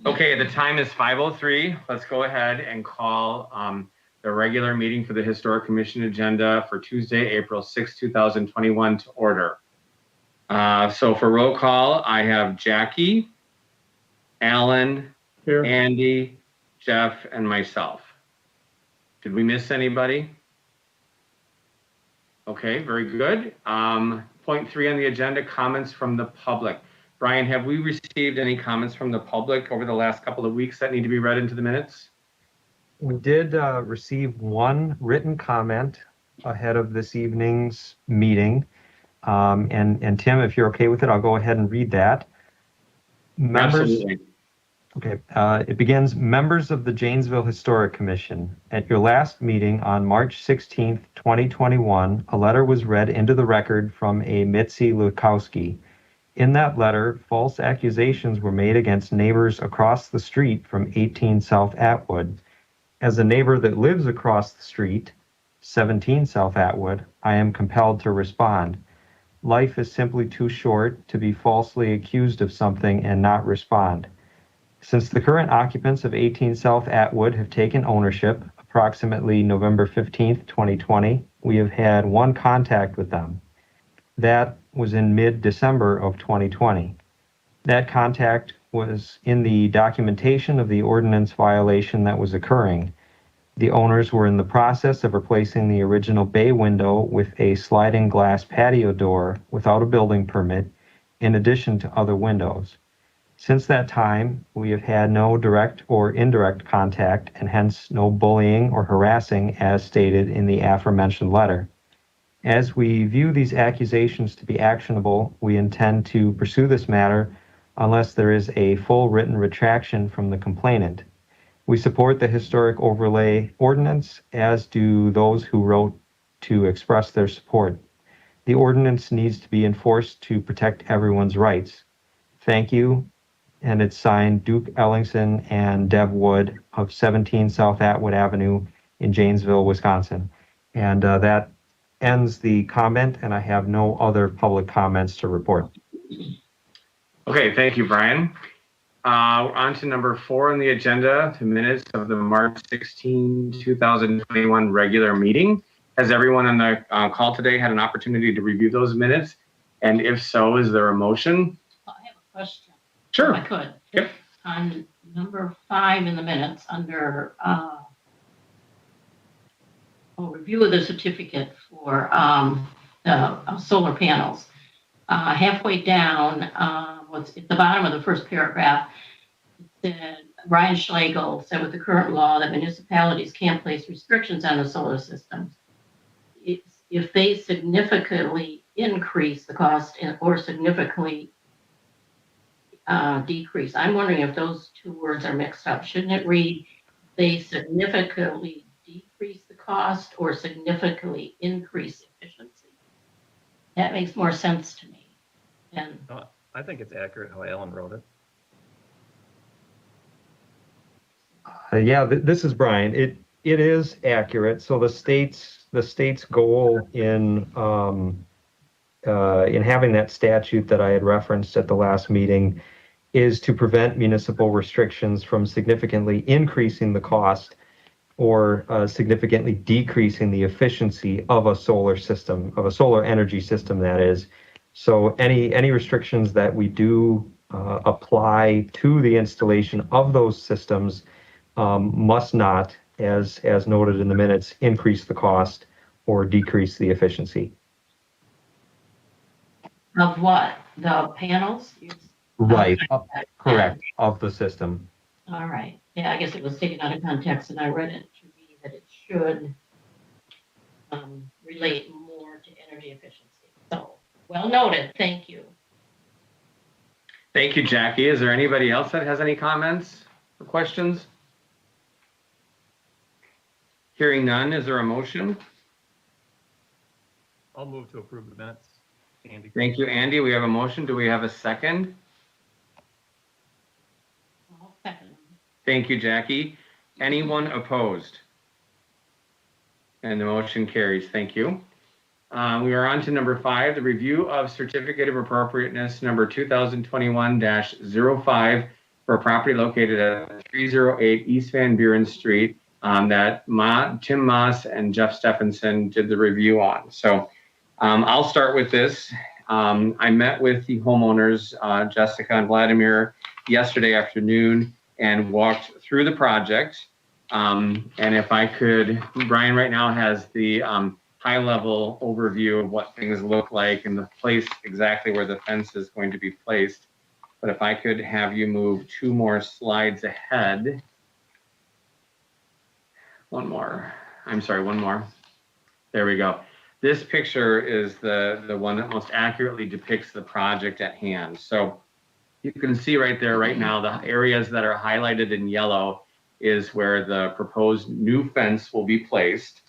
Okay, the time is 5:03. Let's go ahead and call the regular meeting for the Historic Commission agenda for Tuesday, April 6, 2021 to order. So for roll call, I have Jackie, Alan, here, Andy, Jeff, and myself. Did we miss anybody? Okay, very good. Point 3 on the agenda, comments from the public. Brian, have we received any comments from the public over the last couple of weeks that need to be read into the minutes? We did receive one written comment ahead of this evening's meeting. And Tim, if you're okay with it, I'll go ahead and read that. Absolutely. Okay, it begins, members of the Janesville Historic Commission. At your last meeting on March 16th, 2021, a letter was read into the record from a Mitzi Lukowski. In that letter, false accusations were made against neighbors across the street from 18 South Atwood. As a neighbor that lives across the street, 17 South Atwood, I am compelled to respond. Life is simply too short to be falsely accused of something and not respond. Since the current occupants of 18 South Atwood have taken ownership, approximately November 15th, 2020, we have had one contact with them. That was in mid-December of 2020. That contact was in the documentation of the ordinance violation that was occurring. The owners were in the process of replacing the original bay window with a sliding glass patio door without a building permit, in addition to other windows. Since that time, we have had no direct or indirect contact and hence no bullying or harassing as stated in the aforementioned letter. As we view these accusations to be actionable, we intend to pursue this matter unless there is a full written retraction from the complainant. We support the historic overlay ordinance, as do those who wrote to express their support. The ordinance needs to be enforced to protect everyone's rights. Thank you. And it's signed Duke Ellingson and Deb Wood of 17 South Atwood Avenue in Janesville, Wisconsin. And that ends the comment, and I have no other public comments to report. Okay, thank you, Brian. On to number 4 on the agenda, the minutes of the March 16, 2021 regular meeting. Has everyone on the call today had an opportunity to review those minutes? And if so, is there a motion? I have a question. Sure. If I could. Yep. On number 5 in the minutes, under review of the certificate for solar panels. Halfway down, what's at the bottom of the first paragraph, it said, Ryan Schlegel said with the current law that municipalities can't place restrictions on the solar systems. If they significantly increase the cost or significantly decrease, I'm wondering if those two words are mixed up. Shouldn't it read they significantly decrease the cost or significantly increase efficiency? That makes more sense to me. And I think it's accurate how Alan wrote it. Yeah, this is Brian. It is accurate. So the state's goal in having that statute that I had referenced at the last meeting is to prevent municipal restrictions from significantly increasing the cost or significantly decreasing the efficiency of a solar system, of a solar energy system, that is. So any restrictions that we do apply to the installation of those systems must not, as noted in the minutes, increase the cost or decrease the efficiency. of what? The panels? Right, correct, of the system. All right. Yeah, I guess it was taken out of context and I read it to be that it should relate more to energy efficiency. So, well noted. Thank you. Thank you, Jackie. Is there anybody else that has any comments or questions? Hearing none, is there a motion? I'll move to approve the minutes. Andy. Thank you, Andy. We have a motion. Do we have a second? I'll second. Thank you, Jackie. Anyone opposed? And the motion carries. Thank you. We are on to number 5, the review of certificate of appropriateness number 2021-05 for a property located at 308 East Van Buren Street that Tim Moss and Jeff Stephenson did the review on. So I'll start with this. I met with the homeowners, Jessica and Vladimir, yesterday afternoon and walked through the project. And if I could, Brian right now has the high-level overview of what things look like and the place exactly where the fence is going to be placed. But if I could have you move 2 more slides ahead. One more. There we go. This picture is the one that most accurately depicts the project at hand. So you can see right there right now, the areas that are highlighted in yellow is where the proposed new fence will be placed.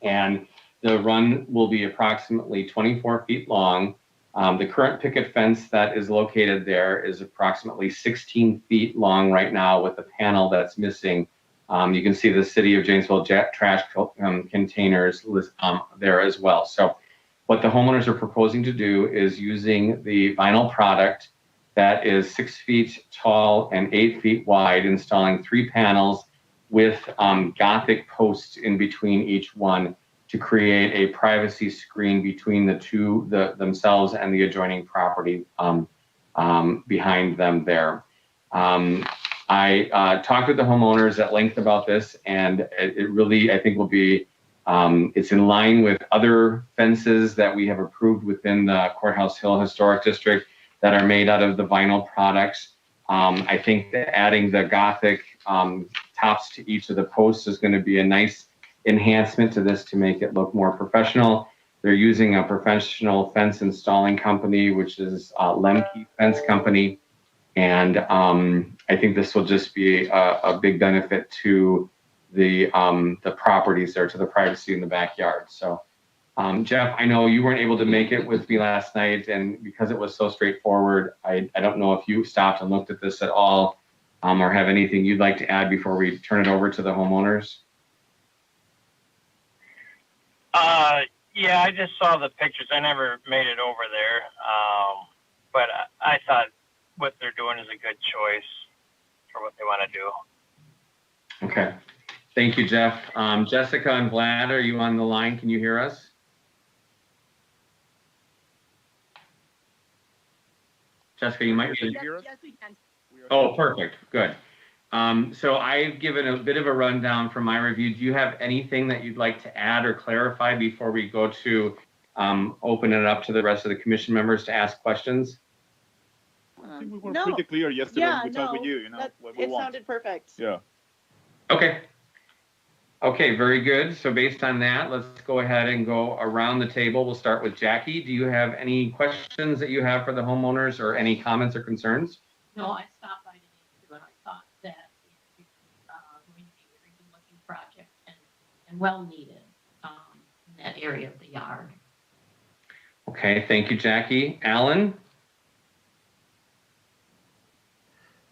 And the run will be approximately 24 feet long. The current picket fence that is located there is approximately 16 feet long right now with the panel that's missing. You can see the City of Janesville trash containers there as well. So what the homeowners are proposing to do is using the vinyl product that is 6 feet tall and 8 feet wide, installing 3 panels with Gothic posts in between each one to create a privacy screen between the two, themselves and the adjoining property behind them there. I talked with the homeowners at length about this, and it really, I think, will be, it's in line with other fences that we have approved within the Courthouse Hill Historic District that are made out of the vinyl products. I think that adding the Gothic tops to each of the posts is going to be a nice enhancement to this to make it look more professional. They're using a professional fence installing company, which is Lemke Fence Company. And I think this will just be a big benefit to the properties there, to the privacy in the backyard. So Jeff, I know you weren't able to make it with me last night, and because it was so straightforward, I don't know if you stopped and looked at this at all or have anything you'd like to add before we turn it over to the homeowners. Yeah, I just saw the pictures. I never made it over there, but I thought what they're doing is a good choice for what they want to do. Okay. Thank you, Jeff. Jessica and Vlad, are you on the line? Can you hear us? Jessica, you might be. Yes, we can. Oh, perfect. Good. So I've given a bit of a rundown from my review. Do you have anything that you'd like to add or clarify before we go to open it up to the rest of the commission members to ask questions? I think we were pretty clear yesterday when we talked with you, what we want. Sounded perfect. Yeah. Okay. Okay, very good. So based on that, let's go ahead and go around the table. We'll start with Jackie. Do you have any questions that you have for the homeowners or any comments or concerns? No, I stopped by today too, and I thought that it's going to be a very good looking project and well needed in that area of the yard. Okay, thank you, Jackie. Alan?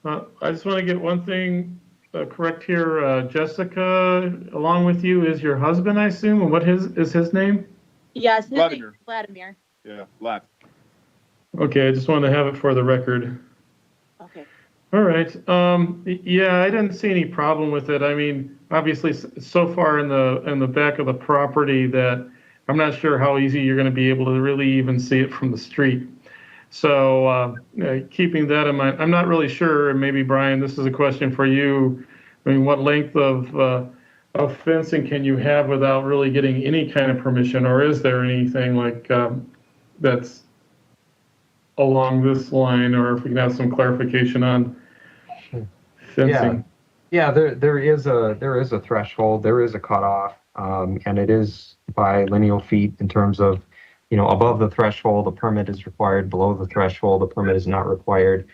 I just want to get one thing correct here. Jessica, along with you, is your husband, I assume, and what is his name? Yes, Vladimir. Vladimir. Yeah, Vlad. Okay, I just wanted to have it for the record. Okay. All right. Yeah, I didn't see any problem with it. I mean, obviously, so far in the back of the property that I'm not sure how easy you're going to be able to really even see it from the street. So keeping that in mind, I'm not really sure, and maybe Brian, this is a question for you. I mean, what length of fencing can you have without really getting any kind of permission, or is there anything like that's along this line, or if we can have some clarification on fencing? Yeah, there is a threshold, there is a cutoff, and it is by lineal feet in terms of, above the threshold, a permit is required. Below the threshold, a permit is not required.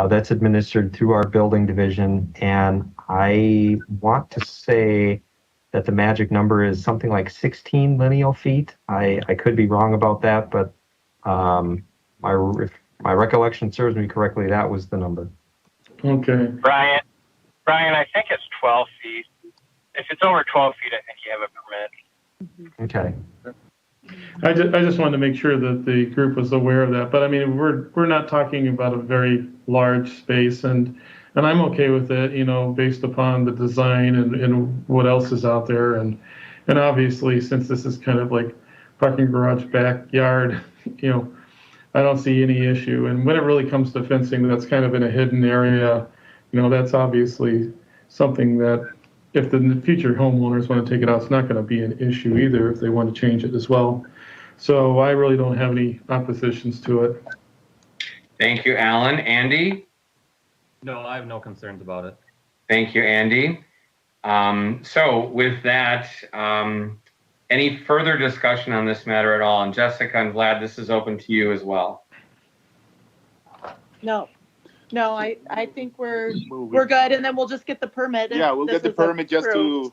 That's administered through our building division, and I want to say that the magic number is something like 16 lineal feet. I could be wrong about that, but if my recollection serves me correctly, that was the number. Okay. Brian, I think it's 12 feet. If it's over 12 feet, I think you have a permit. Okay. I just wanted to make sure that the group was aware of that. But I mean, we're not talking about a very large space, and I'm okay with it, you know, based upon the design and what else is out there, and obviously since this is kind of like parking garage backyard, you know, I don't see any issue. And when it really comes to fencing, that's kind of in a hidden area, you know, that's obviously something that if the future homeowners want to take it out, it's not going to be an issue either if they want to change it as well. So I really don't have any oppositions to it. Thank you, Alan. Andy? No, I have no concerns about it. Thank you, Andy. So with that, any further discussion on this matter at all? And Jessica and Vlad, this is open to you as well. No, I think we're good, and then we'll just get the permit. Yeah, we'll get the permit just to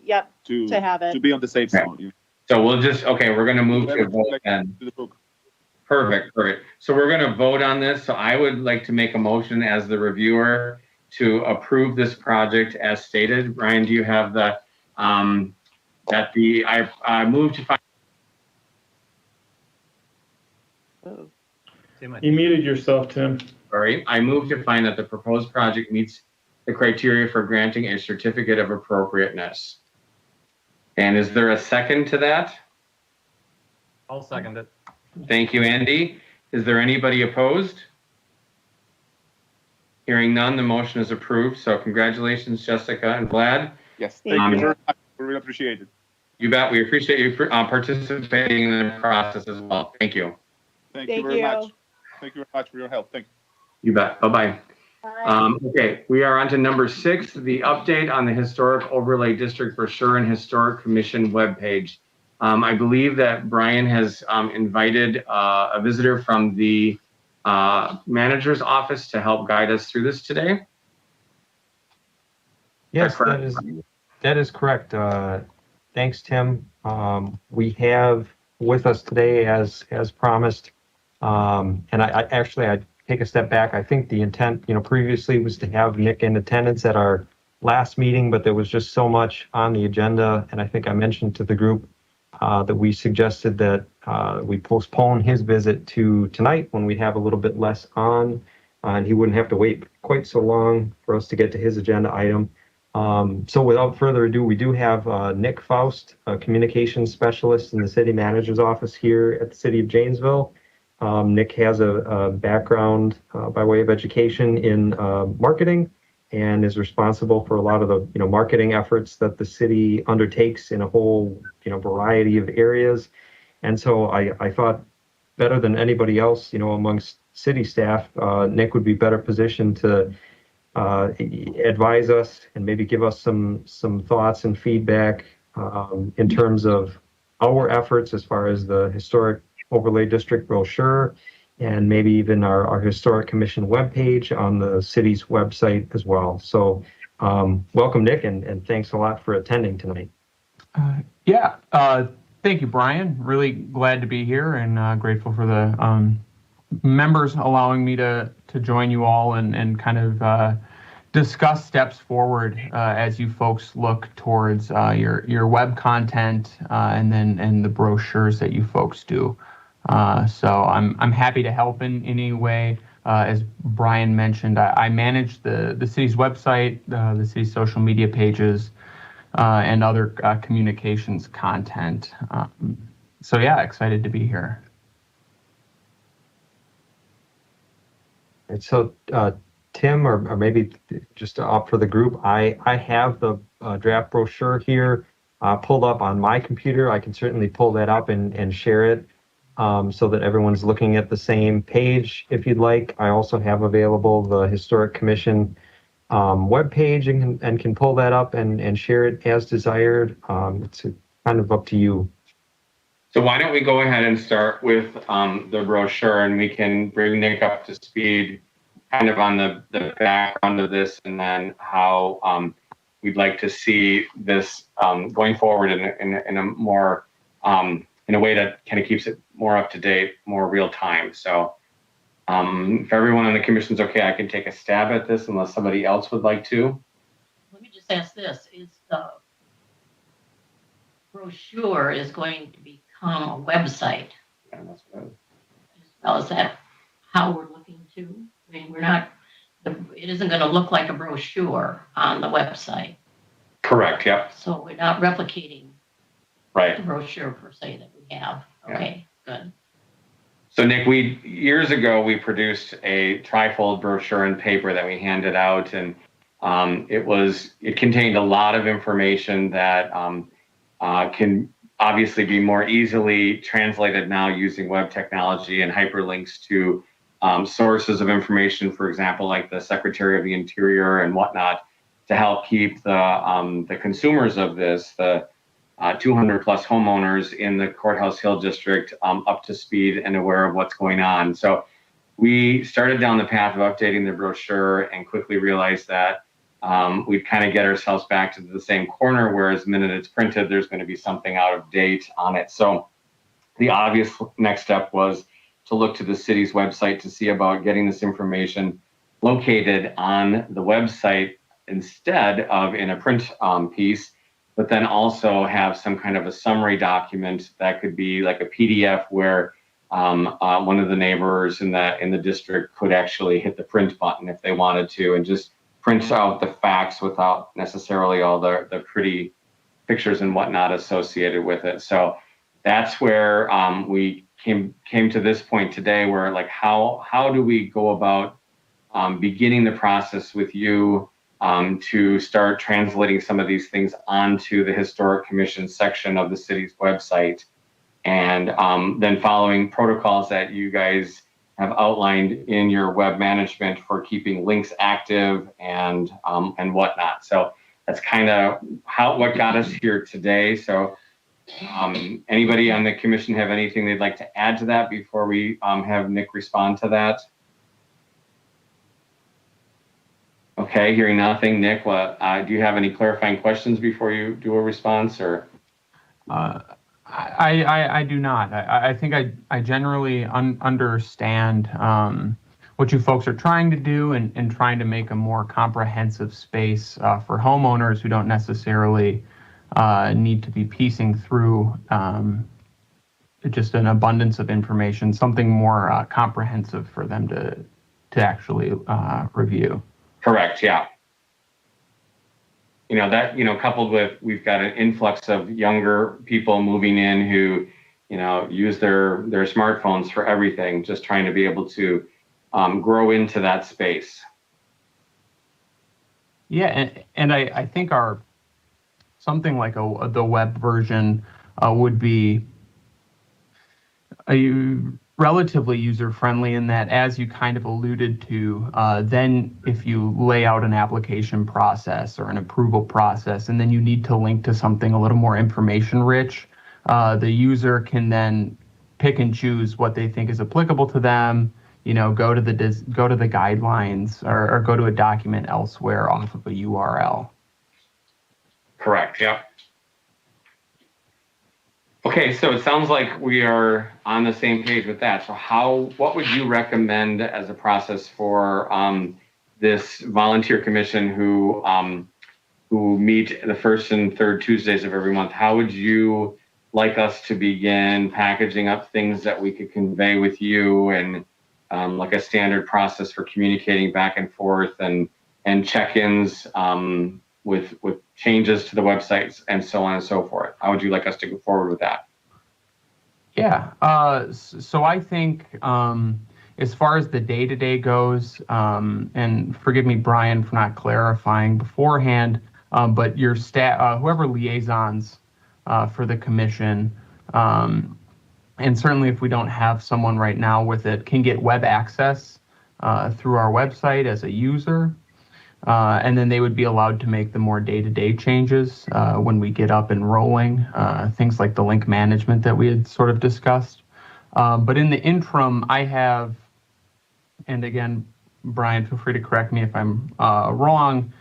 have it. to be on the safe zone. Yeah. So we'll just, okay, we're going to move to a vote then. To the book. Perfect. So we're going to vote on this. So I would like to make a motion as the reviewer to approve this project as stated. Ryan, do you have the, I move to find. You muted yourself, Tim. Sorry, I move to find that the proposed project meets the criteria for granting a certificate of appropriateness. And is there a second to that? I'll second it. Thank you, Andy. Is there anybody opposed? Hearing none, the motion is approved. So congratulations, Jessica and Vlad. Yes, thank you very much. We really appreciate it. You bet. We appreciate you participating in the process as well. Thank you. Thank you very much. Thank you very much for your help. Thank you. You bet. Bye-bye. Bye. Okay, we are on to number 6, the update on the Historic Overlay District Brochure and Historic Commission webpage. I believe that Brian has invited a visitor from the manager's office to help guide us through this today. Yes, that is correct. Thanks, Tim. We have with us today, as promised, and I take a step back. I think the intent, previously was to have Nick in attendance at our last meeting, but there was just so much on the agenda, and I think I mentioned to the group that we suggested that we postpone his visit to tonight when we have a little bit less on, and he wouldn't have to wait quite so long for us to get to his agenda item. So without further ado, we do have Nick Faust, a communications specialist in the city manager's office here at the city of Janesville. Nick has a background by way of education in marketing and is responsible for a lot of the marketing efforts that the city undertakes in a whole variety of areas. And so I thought better than anybody else amongst city staff, Nick would be better positioned to advise us and maybe give us some thoughts and feedback in terms of our efforts as far as the Historic Overlay District brochure and maybe even our Historic Commission webpage on the city's website as well. So welcome, Nick, and thanks a lot for attending tonight. Thank you, Brian. Really glad to be here and grateful for the members allowing me to join you all and kind of discuss steps forward as you folks look towards your web content and the brochures that you folks do. So I'm happy to help in any way. As Brian mentioned, I manage the city's website, the city's social media pages, and other communications content. So yeah, excited to be here. And so, Tim, or maybe just to opt for the group, I have the draft brochure here pulled up on my computer. I can certainly pull that up and share it so that everyone's looking at the same page if you'd like. I also have available the Historic Commission webpage and can pull that up and share it as desired. It's kind of up to you. So why don't we go ahead and start with the brochure, and we can bring Nick up to speed kind of on the background of this, and then how we'd like to see this going forward in a more in a way that kind of keeps it more up to date, more real time. So if everyone on the commission's okay, I can take a stab at this unless somebody else would like to. Let me just ask this: is the brochure is going to be become a website. Yeah, that's what As well as that, how we're looking to. I mean, it isn't going to look like a brochure on the website. correct. Yep. So we're not replicating Right. the brochure per se that we have. Okay, good. So Nick, years ago we produced a trifold brochure in paper that we handed out, and it contained a lot of information that can obviously be more easily translated now using web technology and hyperlinks to sources of information, for example, like the Secretary of the Interior and whatnot, to help keep the consumers of this, the 200 plus homeowners in the Courthouse Hill District, up to speed and aware of what's going on. So we started down the path of updating the brochure and quickly realized that we'd kind of get ourselves back to the same corner, whereas the minute it's printed, there's going to be something out of date on it. So the obvious next step was to look to the city's website to see about getting this information located on the website instead of in a print piece, but then also have some kind of a summary document that could be like a PDF where one of the neighbors in the district could actually hit the print button if they wanted to and just print out the facts without necessarily all the pretty pictures and whatnot associated with it. So that's where we came to this point today, where like how do we go about beginning the process with you to start translating some of these things onto the Historic Commission section of the city's website, and then following protocols that you guys have outlined in your web management for keeping links active and whatnot. So that's kind of what got us here today. So anybody on the commission have anything they'd like to add to that before we have Nick respond to that? Okay, hearing nothing. Nick, do you have any clarifying questions before you do a response, or? I do not. I think I generally understand what you folks are trying to do and trying to make a more comprehensive space for homeowners who don't necessarily need to be piecing through just an abundance of information, something more comprehensive for them to actually review. Correct, yeah. Coupled with, we've got an influx of younger people moving in who, use their smartphones for everything, just trying to be able to grow into that space. Yeah, and I think something like the web version would be relatively user-friendly in that, as you kind of alluded to, then if you lay out an application process or an approval process, and then you need to link to something a little more information-rich, the user can then pick and choose what they think is applicable to them, go to the guidelines or go to a document elsewhere off of a URL. Correct, yep. Okay, so it sounds like we are on the same page with that. So what would you recommend as a process for this volunteer commission who meet the first and third Tuesdays of every month? How would you like us to begin packaging up things that we could convey with you, and like a standard process for communicating back and forth and check-ins with changes to the websites and so on and so forth? How would you like us to go forward with that? Yeah, so I think as far as the day-to-day goes, and forgive me, Brian, for not clarifying beforehand, but your staff, whoever liaisons for the commission, and certainly if we don't have someone right now with it, can get web access through our website as a user. And then they would be allowed to make the more day-to-day changes when we get up and rolling, things like the link management that we had sort of discussed. But in the interim, I have, and again, Brian, feel free to correct me if I'm wrong,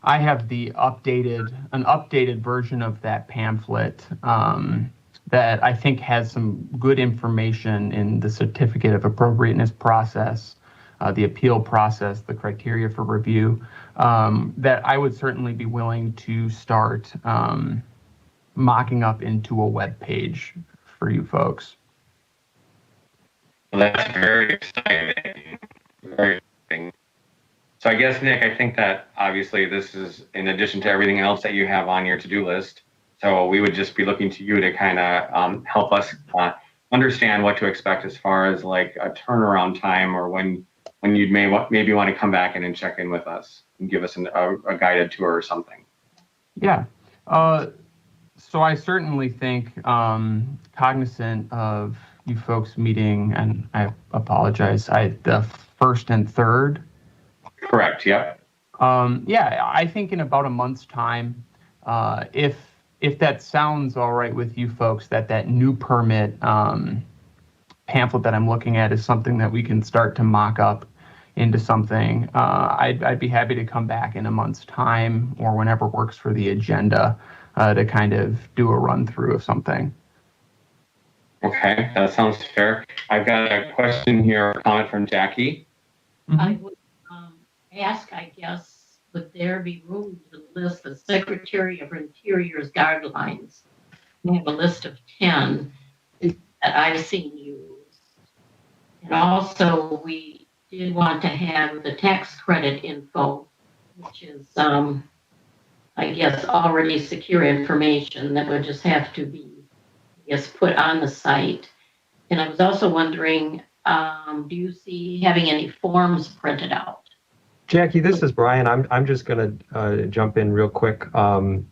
I have an updated version of that pamphlet that I think has some good information in the certificate of appropriateness process, the appeal process, the criteria for review, that I would certainly be willing to start mocking up into a web page for you folks. Well, that's very exciting. Very exciting. So I guess, Nick, I think that obviously this is in addition to everything else that you have on your to-do list. So we would just be looking to you to kind of help us understand what to expect as far as like a turnaround time, or when you'd maybe want to come back in and check in with us and give us a guided tour or something. Yeah. So I certainly think, cognizant of you folks meeting, and I apologize, the 1st and 3rd. Correct. Yep. Yeah, I think in about a month's time, if that sounds all right with you folks, that new permit pamphlet that I'm looking at is something that we can start to mock up into something. I'd be happy to come back in a month's time or whenever works for the agenda to kind of do a run through of something. Okay, that sounds fair. I've got a question here, a comment from Jackie. I would ask, I guess, would there be room to list the Secretary of Interior's guidelines? We have a list of 10 that I've seen used. And also, we did want to have the tax credit info, which is, I guess, already secure information that would just have to be, I guess, put on the site. And I was also wondering, do you see having any forms printed out? Jackie, this is Brian. I'm just going to jump in real quick. I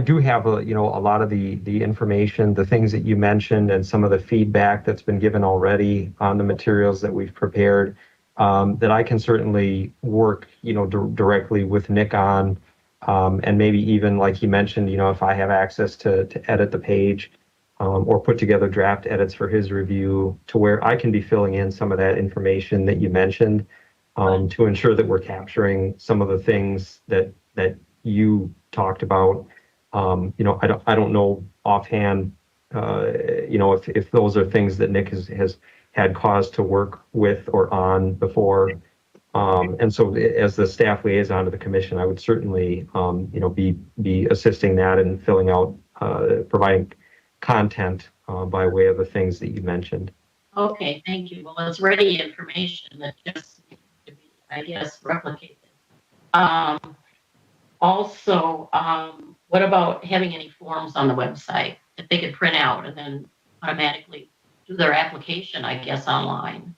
do have a lot of the information, the things that you mentioned, and some of the feedback that's been given already on the materials that we've prepared, that I can certainly work directly with Nick on, and maybe even like you mentioned, if I have access to edit the page, or put together draft edits for his review, to where I can be filling in some of that information that you mentioned, to ensure that we're capturing some of the things that you talked about. I don't know offhand, if those are things that Nick has had cause to work with or on before. And so as the staff liaison to the commission, I would certainly, be assisting that and filling out, providing content by way of the things that you mentioned. Okay, thank you. Well, it's ready information that just needs to be, I guess, replicated. Also, what about having any forms on the website that they could print out and then automatically do their application, I guess, online?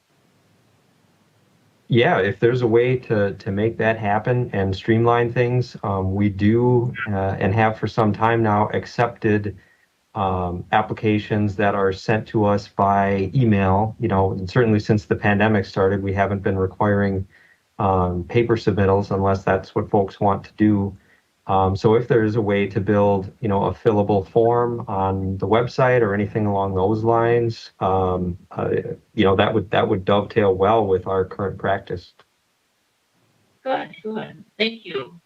Yeah, if there's a way to make that happen and streamline things, we do and have for some time now accepted applications that are sent to us by email. And certainly since the pandemic started, we haven't been requiring paper submittals unless that's what folks want to do. So if there is a way to build, a fillable form on the website or anything along those lines, that would dovetail well with our current practice. Good. Thank you.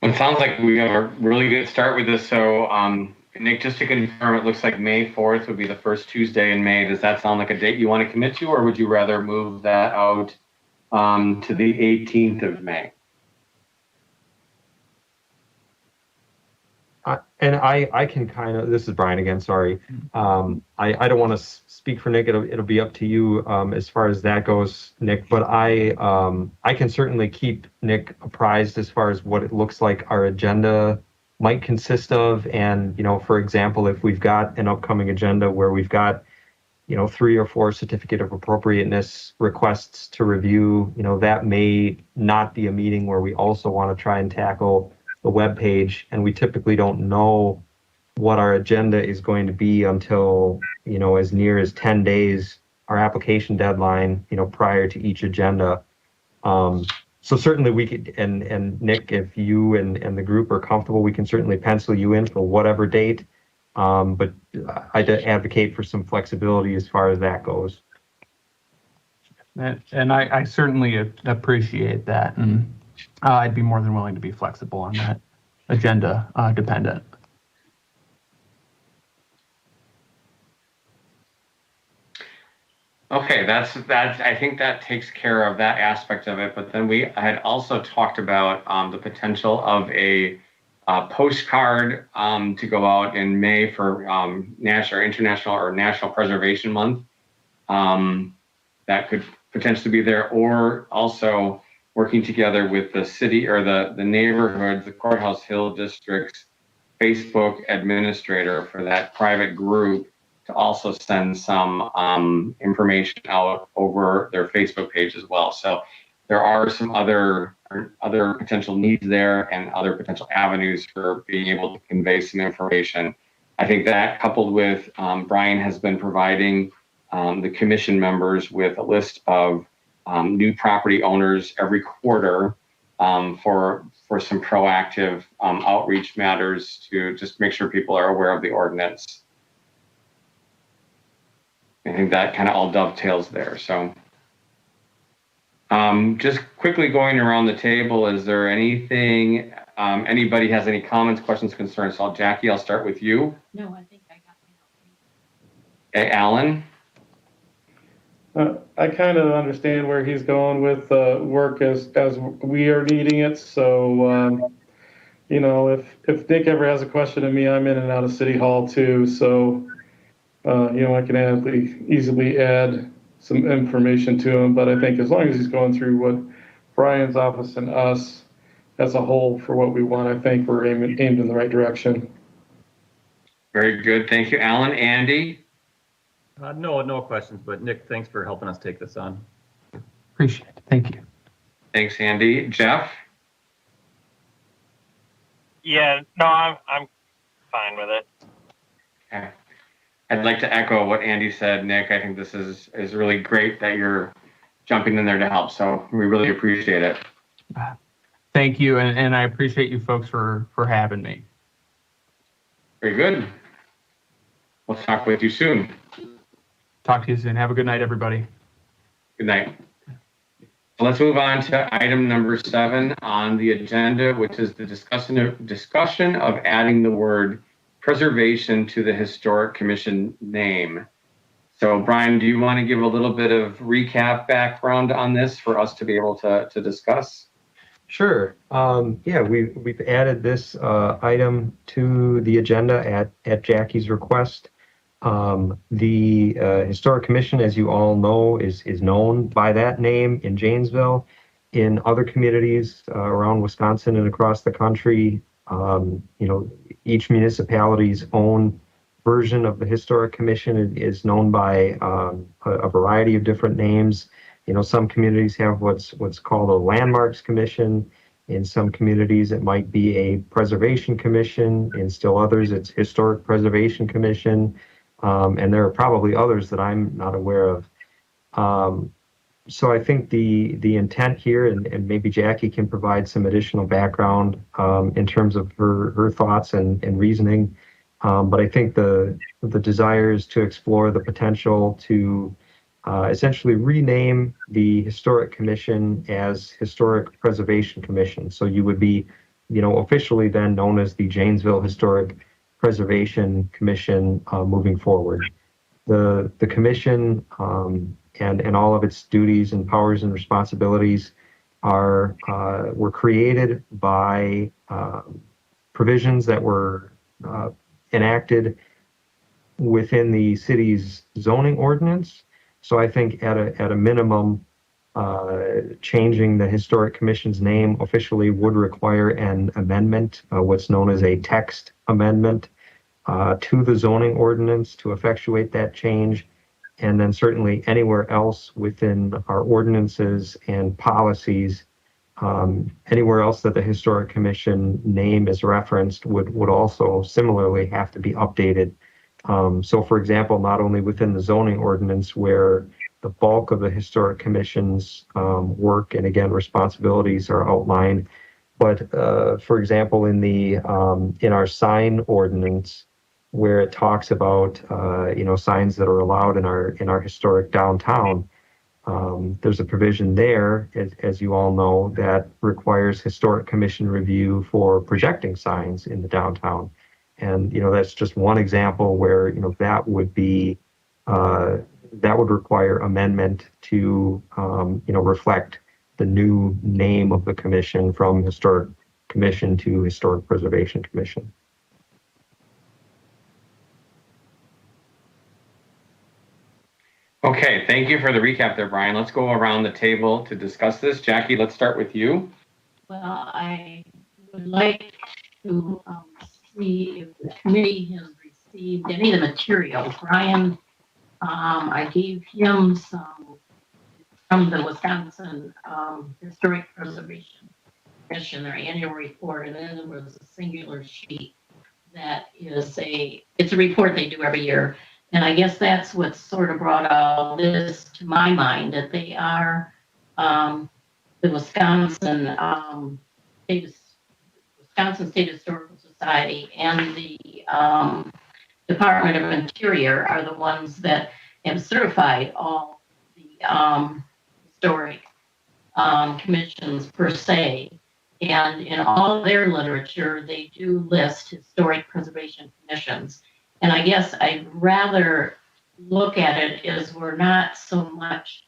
It sounds like we have a really good start with this. So, Nick, just to confirm, it looks like May 4th would be the first Tuesday in May. Does that sound like a date you want to commit to, or would you rather move that out to the 18th of May? And I can this is Brian again, sorry. I don't want to speak for Nick. It'll be up to you as far as that goes, Nick, but I can certainly keep Nick apprised as far as what it looks like our agenda might consist of. And, for example, if we've got an upcoming agenda where we've got, 3 or 4 certificate of appropriateness requests to review, that may not be a meeting where we also want to try and tackle the web page, and we typically don't know what our agenda is going to be until as near as 10 days our application deadline prior to each agenda. So certainly we could, and Nick, if you and the group are comfortable, we can certainly pencil you in for whatever date, but I'd advocate for some flexibility as far as that goes. And I certainly appreciate that, and I'd be more than willing to be flexible on that, agenda dependent. Okay, that's I think that takes care of that aspect of it. But then we had also talked about the potential of a postcard to go out in May for National Preservation Month. That could potentially be there, or also working together with the city or the neighborhoods, the Courthouse Hill District's Facebook administrator for that private group to also send some information out over their Facebook page as well. So there are some other potential needs there and other potential avenues for being able to convey some information. I think that, coupled with Brian has been providing the commission members with a list of new property owners every quarter for some proactive outreach matters to just make sure people are aware of the ordinance. I think that kind of all dovetails there. So just quickly going around the table, is there anything, anybody has any comments, questions, concerns? So Jackie, I'll start with you. No, I think I got my Okay, Alan? I kind of understand where he's going with work as we are needing it. So, you know, if Nick ever has a question of me, I'm in and out of City Hall too. So, you know, I can easily add some information to him. But I think as long as he's going through what Brian's office and us as a whole for what we want, I think we're aimed in the right direction. Very good. Thank you, Alan. Andy? No questions, but Nick, thanks for helping us take this on. Appreciate it. Thank you. Thanks, Andy. Jeff? Yeah, no, I'm fine with it. Okay. I'd like to echo what Andy said, Nick. I think this is really great that you're jumping in there to help. So we really appreciate it. Thank you, and I appreciate you folks for having me. Very good. We'll talk with you soon. Talk to you soon. Have a good night, everybody. Good night. So let's move on to item number 7 on the agenda, which is the discussion of adding the word preservation to the Historic Commission name. So Brian, do you want to give a little bit of recap background on this for us to be able to discuss? Sure. Yeah, we've added this item to the agenda at Jackie's request. The Historic Commission, as you all know, is known by that name in Janesville. In other communities around Wisconsin and across the country, you know, each municipality's own version of the Historic Commission is known by a variety of different names. You know, some communities have what's called a Landmarks Commission. In some communities, it might be a Preservation Commission. In still others, it's Historic Preservation Commission. And there are probably others that I'm not aware of. So I think the intent here, and maybe Jackie can provide some additional background in terms of her thoughts and reasoning. But I think the desire is to explore the potential to essentially rename the Historic Commission as Historic Preservation Commission. So you would be, you know, officially then known as the Janesville Historic Preservation Commission moving forward. The commission and all of its duties and powers and responsibilities were created by provisions that were enacted within the city's zoning ordinance. So I think at a minimum, changing the Historic Commission's name officially would require an amendment, what's known as a text amendment to the zoning ordinance to effectuate that change. And then certainly anywhere else within our ordinances and policies, anywhere else that the Historic Commission name is referenced would also similarly have to be updated. So for example, not only within the zoning ordinance where the bulk of the Historic Commission's work and again responsibilities are outlined, but for example in our sign ordinance where it talks about you know, signs that are allowed in our historic downtown, there's a provision there, as you all know, that requires Historic Commission review for projecting signs in the downtown. And, you know, that's just one example where, you know, that would require amendment to, you know, reflect the new name of the commission from Historic Commission to Historic Preservation Commission. Okay, thank you for the recap there, Brian. Let's go around the table to discuss this. Jackie, let's start with you. Well, I would like to see if the committee has received any of the material. Brian, I gave him some from the Wisconsin Historic Preservation Commission, their annual report, and then there was a singular sheet that is it's a report they do every year. And I guess that's what sort of brought all this to my mind, that they are the Wisconsin State Historical Society and the Department of Interior are the ones that have certified all the historic commissions per se. And in all their literature, they do list historic preservation commissions. And I guess I'd rather look at it as we're not so much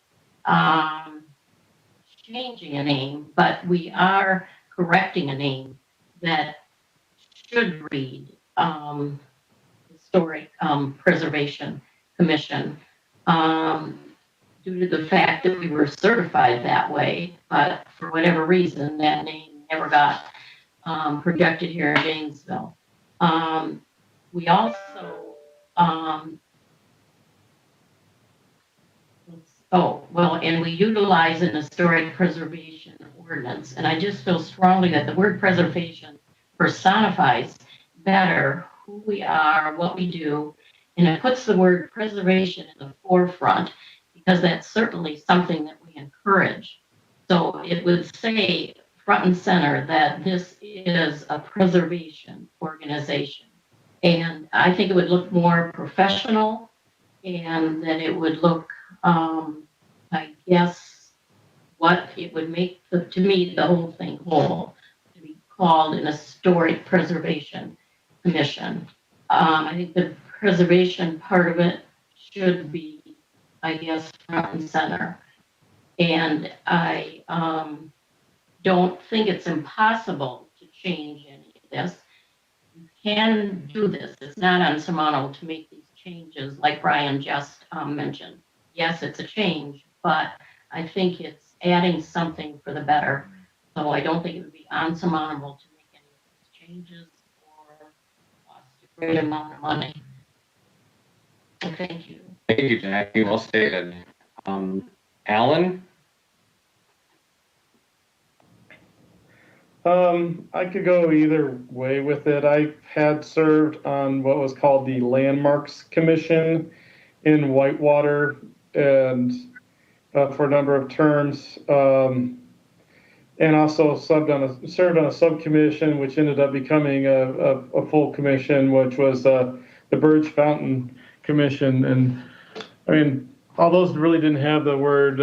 changing a name, but we are correcting a name that should read Historic Preservation Commission due to the fact that we were certified that way, but for whatever reason, that name never got projected here in Janesville. We also, and we utilize an historic preservation ordinance, and I just feel strongly that the word preservation personifies better who we are, what we do, and it puts the word preservation in the forefront because that's certainly something that we encourage. So it would say front and center that this is a preservation organization. And I think it would look more professional and that it would look, I guess, what it would make, to me, the whole thing whole, to be called an Historic Preservation Commission. I think the preservation part of it should be, I guess, front and center. And I don't think it's impossible to change any of this. You can do this. It's not unsurmountable to make these changes like Brian just mentioned. Yes, it's a change, but I think it's adding something for the better. So I don't think it would be unsurmountable to make any of these changes or cost a great amount of money. So thank you. Thank you, Jackie. Well stated. Alan? I could go either way with it. I had served on what was called the Landmarks Commission in Whitewater and for a number of terms, and also served on a subcommission, which ended up becoming a full commission, which was the Burge Fountain Commission. And I mean, all those really didn't have the word,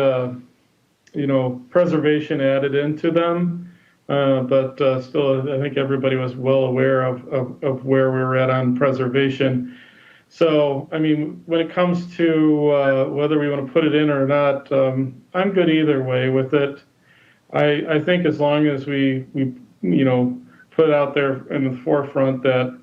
preservation added into them. But still, I think everybody was well aware of where we were at on preservation. So, I mean, when it comes to whether we want to put it in or not, I'm good either way with it. I think as long as we put it out there in the forefront that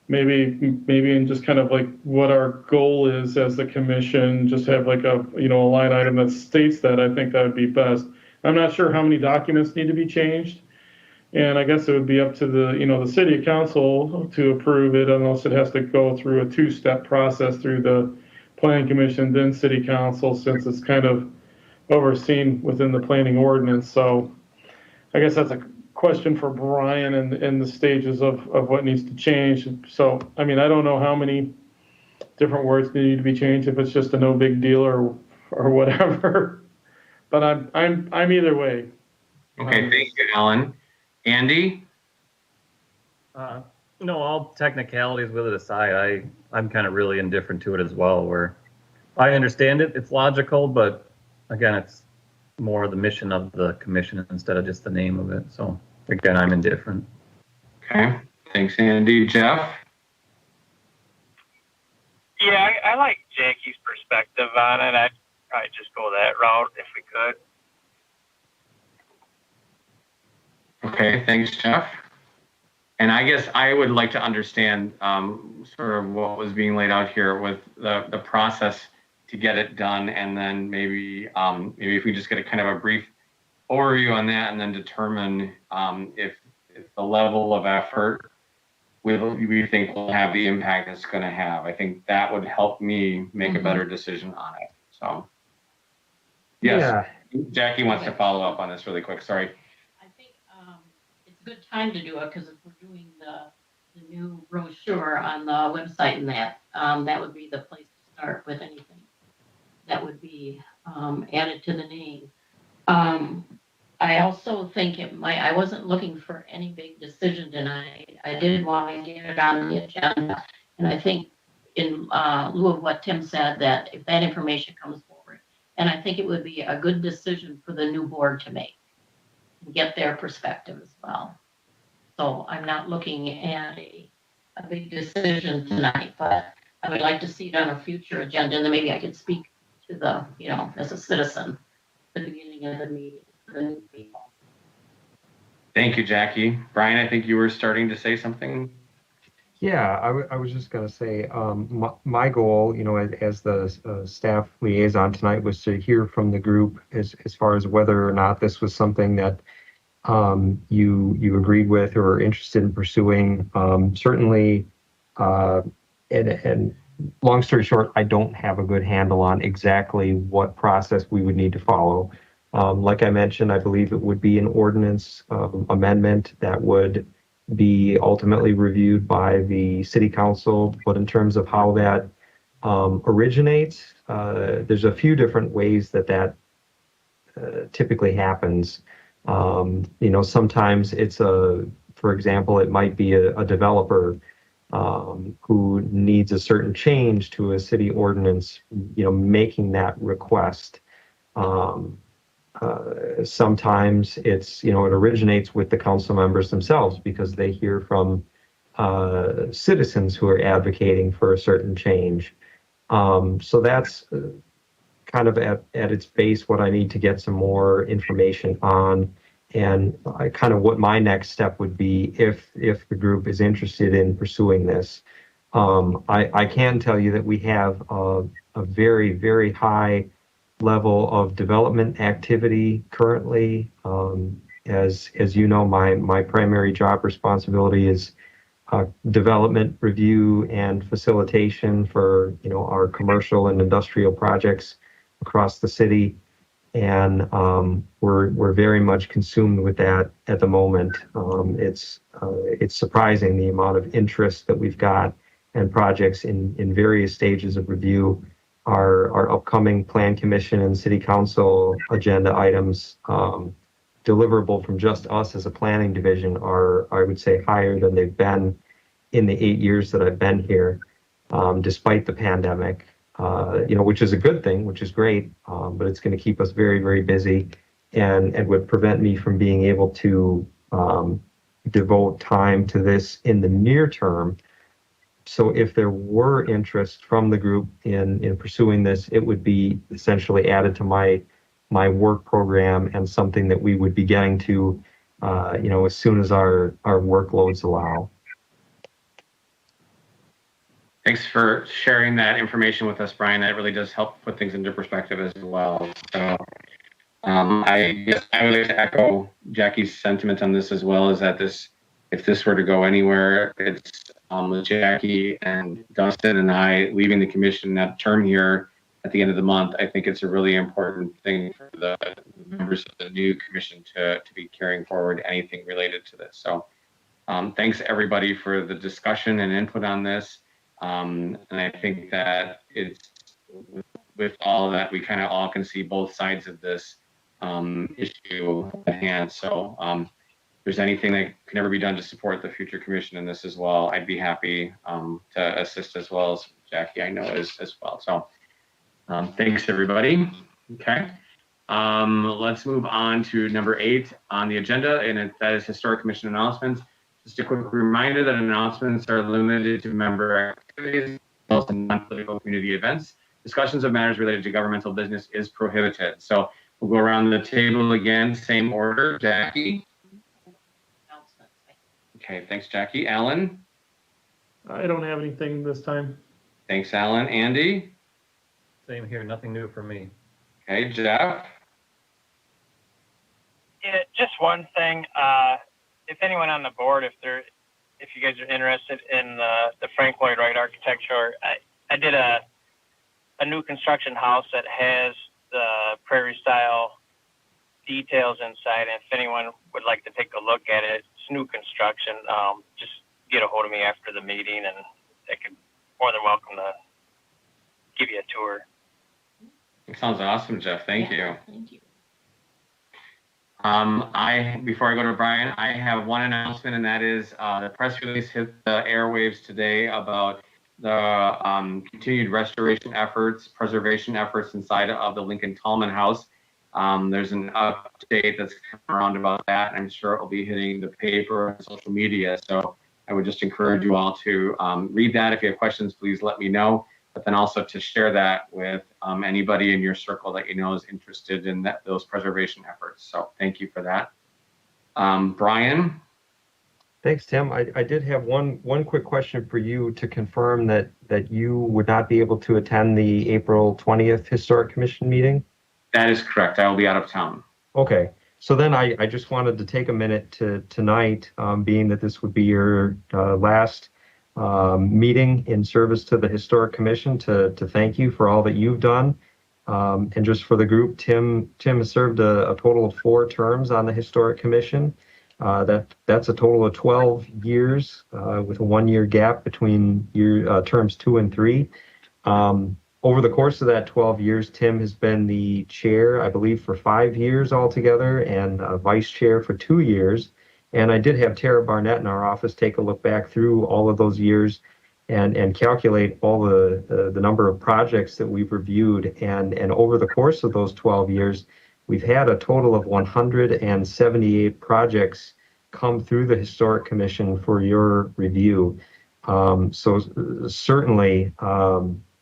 maybe in just kind of like what our goal is as the commission, just have like a line item that states that, I think that would be best. I'm not sure how many documents need to be changed. And I guess it would be up to the city council to approve it, unless it has to go through a two-step process through the planning commission, then city council, since it's kind of overseen within the planning ordinance. So I guess that's a question for Brian and the stages of what needs to change. So, I mean, I don't know how many different words need to be changed, if it's just a no big deal or whatever. But I'm either way. Okay, thank you, Alan. Andy? No, all technicalities with it aside, I'm kind of really indifferent to it as well, where I understand it, it's logical, but again, it's more the mission of the commission instead of just the name of it. So again, I'm indifferent. Okay, thanks, Andy. Jeff? Yeah, I like Jackie's perspective on it. I'd probably just go that route if we could. Okay, thanks, Jeff. And I guess I would like to understand sort of what was being laid out here with the process to get it done, and then maybe maybe if we just get a kind of a brief overview on that, and then determine if the level of effort we think will have the impact it's going to have. I think that would help me make a better decision on it. So, yes, yeah. Jackie wants to follow up on this really quick. Sorry. I think it's a good time to do it because if we're doing the new brochure on the website and that would be the place to start with anything that would be added to the name. I also think I wasn't looking for any big decision tonight. I did want to get it on the agenda. And I think in lieu of what Tim said, that if that information comes forward, and I think it would be a good decision for the new board to make and get their perspective as well. So I'm not looking at a big decision tonight, but I would like to see it on a future agenda, and then maybe I could speak to the, as a citizen at the beginning of the meeting. Thank you, Jackie. Brian, I think you were starting to say something. Yeah, I was just going to say my goal, as the staff liaison tonight, was to hear from the group as far as whether or not this was something that you agreed with or were interested in pursuing. Certainly, and long story short, I don't have a good handle on exactly what process we would need to follow. Like I mentioned, I believe it would be an ordinance amendment that would be ultimately reviewed by the city council. But in terms of how that originates, there's a few different ways that typically happens. Sometimes it's for example, it might be a developer who needs a certain change to a city ordinance, making that request. Sometimes it's, it originates with the council members themselves because they hear from citizens who are advocating for a certain change. So that's kind of at its base what I need to get some more information on, and kind of what my next step would be if the group is interested in pursuing this. I can tell you that we have a very, very high level of development activity currently. As you know, my primary job responsibility is development review and facilitation for our commercial and industrial projects across the city, and we're very much consumed with that at the moment. It's surprising the amount of interest that we've got and projects in various stages of review. Our upcoming plan commission and city council agenda items deliverable from just us as a planning division are, I would say, higher than they've been in the 8 years that I've been here, despite the pandemic, which is a good thing, which is great, but it's going to keep us very, very busy and would prevent me from being able to devote time to this in the near term. So if there were interest from the group in pursuing this, it would be essentially added to my work program and something that we would be getting to, as soon as our workloads allow. Thanks for sharing that information with us, Brian. That really does help put things into perspective as well. So I guess I would like to echo Jackie's sentiment on this as well, is that if this were to go anywhere, it's with Jackie and Dustin and I leaving the commission that term here at the end of the month. I think it's a really important thing for the members of the new commission to be carrying forward anything related to this. So thanks everybody for the discussion and input on this. And I think that it's with all of that, we kind of all can see both sides of this issue at hand. So if there's anything that can ever be done to support the future commission in this as well, I'd be happy to assist, as well as Jackie, I know, as well. So thanks everybody. Okay. Let's move on to number 8 on the agenda, and that is Historic Commission announcements. Just a quick reminder that announcements are limited to member activities, also non-political community events. Discussions of matters related to governmental business is prohibited. So we'll go around the table again, same order. Jackie? Okay, thanks, Jackie. Alan? I don't have anything this time. Thanks, Alan. Andy? Same here, nothing new for me. Okay, Jeff? Yeah, just one thing. If anyone on the board, if you guys are interested in the Frank Lloyd Wright architecture, I did a new construction house that has the prairie style details inside. And if anyone would like to take a look at it, it's new construction. Just get a hold of me after the meeting, and I could more than welcome to give you a tour. It sounds awesome, Jeff. Thank you. Thank you. Before I go to Brian, I have one announcement, and that is the press release hit the airwaves today about the continued restoration efforts, preservation efforts inside of the Lincoln Tallman House. There's an update that's coming around about that. I'm sure it will be hitting the paper and social media. So I would just encourage you all to read that. If you have questions, please let me know. But then also to share that with anybody in your circle that you know is interested in those preservation efforts. So thank you for that. Brian? Thanks, Tim. I did have one quick question for you to confirm that you would not be able to attend the April 20th Historic Commission meeting. That is correct. I will be out of town. Okay. So then I just wanted to take a minute tonight, being that this would be your last meeting in service to the Historic Commission, to thank you for all that you've done. And just for the group, Tim has served a total of 4 terms on the Historic Commission. That's a total of 12 years with a 1-year gap between terms 2 and 3. Over the course of that 12 years, Tim has been the chair, I believe, for 5 years altogether, and vice chair for 2 years. And I did have Tara Barnett in our office take a look back through all of those years and calculate all the number of projects that we've reviewed. And over the course of those 12 years, we've had a total of 178 projects come through the Historic Commission for your review. So certainly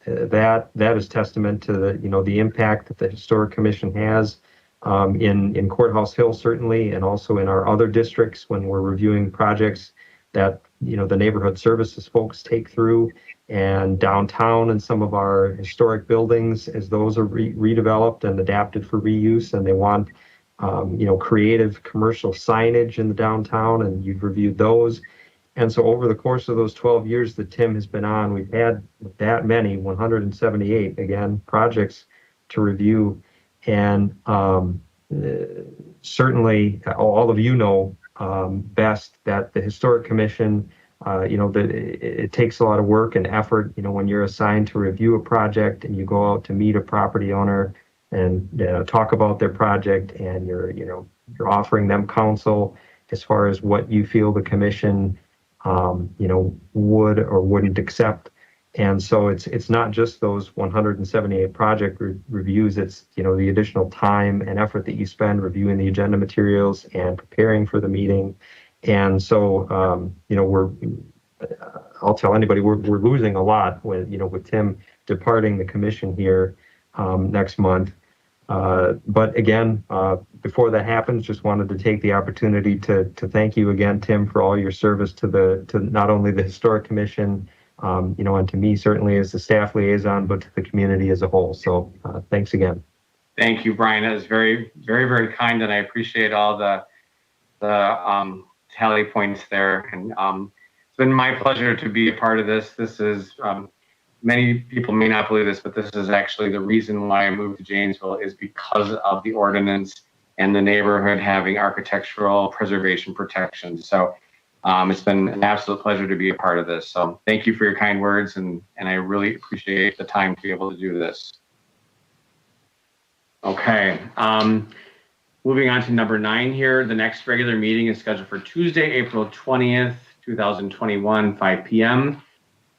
that is testament to the impact that the Historic Commission has in Courthouse Hill, certainly, and also in our other districts when we're reviewing projects that the neighborhood services folks take through, and downtown and some of our historic buildings as those are redeveloped and adapted for reuse, and they want creative commercial signage in the downtown, and you've reviewed those. And so over the course of those 12 years that Tim has been on, we've had that many, 178, again, projects to review. And certainly all of you know best that the Historic Commission, it takes a lot of work and effort, when you're assigned to review a project and you go out to meet a property owner and talk about their project, and you're offering them counsel as far as what you feel the commission would or wouldn't accept. And so it's not just those 178 project reviews, it's, the additional time and effort that you spend reviewing the agenda materials and preparing for the meeting. And so, I'll tell anybody, we're losing a lot with Tim departing the commission here next month. But again, before that happens, just wanted to take the opportunity to thank you again, Tim, for all your service to not only the Historic Commission, and to me certainly as the staff liaison, but to the community as a whole. So thanks again. Thank you, Brian. That is very, very, very kind, and I appreciate all the tally points there. And it's been my pleasure to be a part of this. This is many people may not believe this, but this is actually the reason why I moved to Janesville, is because of the ordinance and the neighborhood having architectural preservation protection. So it's been an absolute pleasure to be a part of this. So thank you for your kind words, and I really appreciate the time to be able to do this. Okay, moving on to number 9 here. The next regular meeting is scheduled for Tuesday, April 20th, 2021, 5 p.m.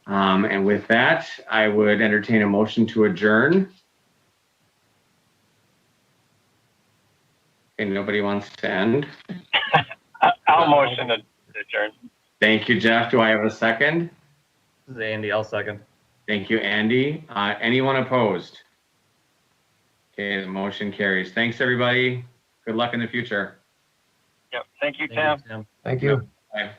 And with that, I would entertain a motion to adjourn. Okay, nobody wants to end. I'll motion to adjourn. Thank you, Jeff. Do I have a second? This is Andy, I'll second. Thank you, Andy. Anyone opposed? Okay, the motion carries. Thanks, everybody. Good luck in the future. Yep. Thank you, Tim. Thank you. Bye.